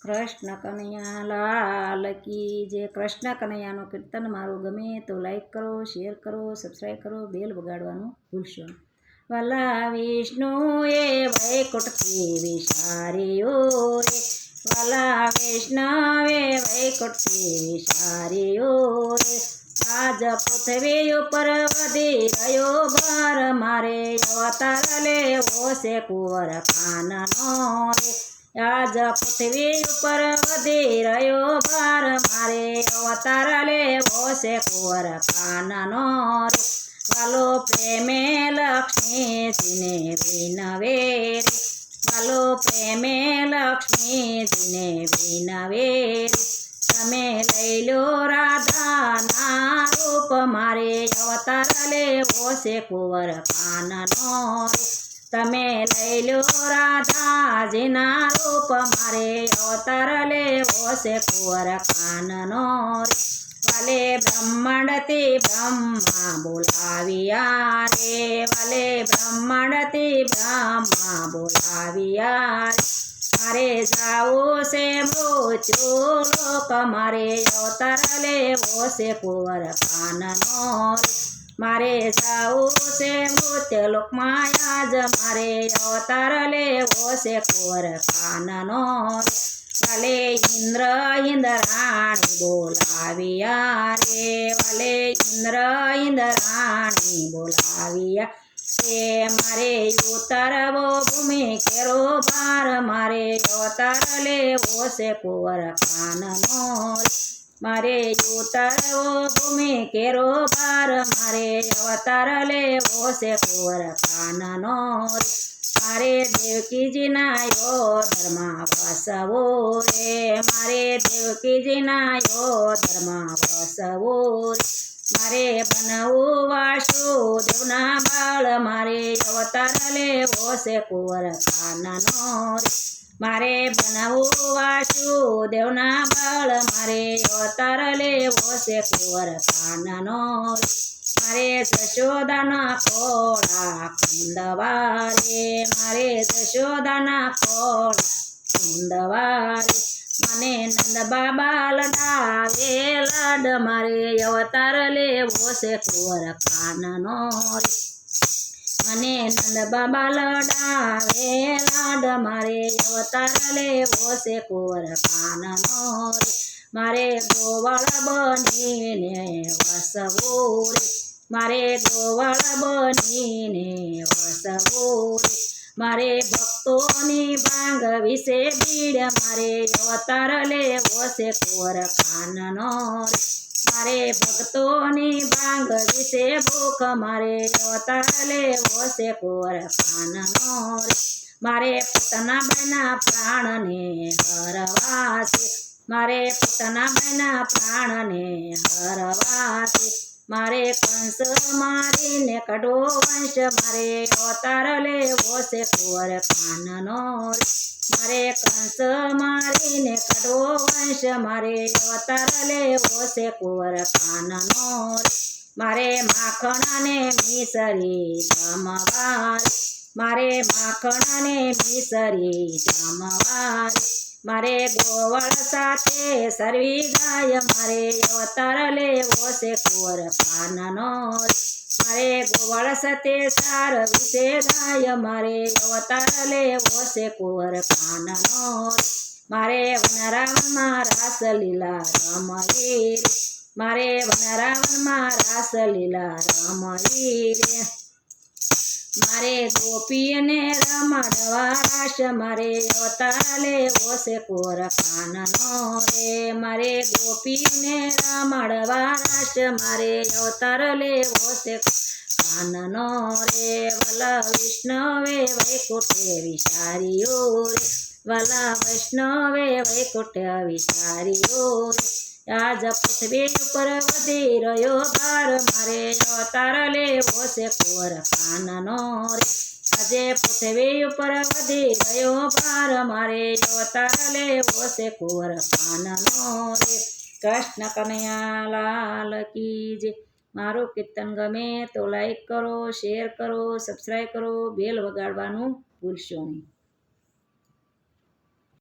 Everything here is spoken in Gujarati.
કૃષ્ણ કનૈયા લાલ કી જે કૃષ્ણ કનૈયાનું કીર્તન મારું ગમે તો લાઈક કરો, શેર કરો, સબસ્ક્રાઈબ કરો, બેલ વગાડવાનું ભૂલશો નહીં. વલા વિષ્ણુએ વૈકુંઠથી વિચાર્યો રે, વલા વિષ્ણવે વૈકુંઠથી વિચાર્યો રે. આજ પૃથ્વી ઉપર વધી રહ્યો ભાર, મારે અવતાર લેવો છે કુંવર કાનનો રે. આજ પૃથ્વી ઉપર વધી રહ્યો ભાર, મારે અવતાર લેવો છે કુંવર કાનનો રે. વાલો પ્રેમે લક્ષ્મીજીને વિનવે રે, વાલો પ્રેમે લક્ષ્મીજીને વિનવે રે. તમે લઈ લો રાધાના રૂપ, મારે અવતાર લેવો છે કુંવર કાનનો રે. તમે લઈ લો રાધાજીના રૂપ, મારે અવતાર લેવો છે કુંવર કાનનો રે. વાલે બ્રહ્માંડથી બ્રહ્મા બોલાવ્યા રે, વાલે બ્રહ્માંડથી બ્રહ્મા બોલાવ્યા રે. મારે જાવું છે મૃત્યુ લોક, મારે અવતાર લેવો છે કુંવર કાનનો રે. મારે જાવું છે મૃત્યુલોકમાં, આજ મારે અવતાર લેવો છે કુંવર કાનનો રે. વાલે ઇન્દ્ર ઇન્દ્રાણી બોલાવ્યા રે, વાલે ઇન્દ્ર ઇન્દ્રાણી બોલાવ્યા રે. મારે ઉતરવો ભૂમિ કેરો ભાર, મારે અવતાર લેવો છે કુંવર કાનનો રે. મારે ઉતરવો ભૂમિ કેરો ભાર, મારે અવતાર લેવો છે કુંવર કાનનો રે. મારે દેવકીજીના યોદરમાં વસવો રે, મારે દેવકીજીના યોદરમાં વસવો રે. મારે બનવું વાસુદેવના બાળ, મારે અવતાર લેવો છે કુંવર કાનનો રે. મારે બનવું વાસુદેવના બાળ, મારે અવતાર લેવો છે કુંવર કાનનો રે. મારે જશોદાના ખોળા કુંદવા રે, મારે જશોદાના ખોળા કુંદવા રે. મને નંદ બાબા લડાવે લાડ, મારે અવતાર લેવો છે કુંવર કાનનો રે. મને નંદ બાબા લડાવે લાડ, મારે અવતાર લેવો છે કુંવર કાનનો રે. મારે ગોવાળ બનીને વસવો રે, મારે ગોવાળ બનીને વસવો રે. મારે ભક્તોની ભાંગ વિશે ભીડ, મારે અવતાર લેવો છે કુંવર કાનનો રે. મારે ભક્તોની ભાંગ વિશે ભૂખ, મારે અવતાર લેવો છે કુંવર કાનનો રે. મારે પોતાના બાઈના પ્રાણને હરવા છે, મારે પોતાના બાઈના પ્રાણને હરવા છે. મારે કંસ મારીને કાઢો વંશ, મારે અવતાર લેવો છે કુંવર કાનનો રે. મારે કંસ મારીને કાઢો વંશ, મારે અવતાર લેવો છે કુંવર કાનનો રે. મારે માખણને મિસરી જમવા રે, મારે માખણને મિસરી જમવા રે. મારે ગોવળ સાથે સરવી ગાય, મારે અવતાર લેવો છે કુંવર કાનનો રે. મારે ગોવળ સાથે સારવી છે ગાય, મારે અવતાર લેવો છે કુંવર કાનનો રે. મારે વનરાવનમાં રાસલીલા રમવી રે, મારે વનરાવનમાં રાસલીલા રમવી રે. મારે ગોપીને રમાડવા રાસ, મારે અવતાર લેવો છે કુંવર કાનનો રે. મારે ગોપીને રમાડવા રાસ, મારે અવતાર લેવો છે કાનનો રે. વલા વિષ્ણવે વૈકુંઠે વિચાર્યો રે, વલા વૈષ્ણવે વૈકુંઠે વિચાર્યો રે. આજ પૃથ્વી ઉપર વધી રહ્યો ભાર, મારે અવતાર લેવો છે કુંવર કાનનો રે. આજે પૃથ્વી ઉપર વધી રહ્યો ભાર, મારે અવતાર લેવો છે કુંવર કાનનો રે. કૃષ્ણ કનૈયા લાલ કી જે. મારું કીર્તન ગમે તો લાઈક કરો, શેર કરો, સબસ્ક્રાઈબ કરો, બેલ વગાડવાનું ભૂલશો નહીં.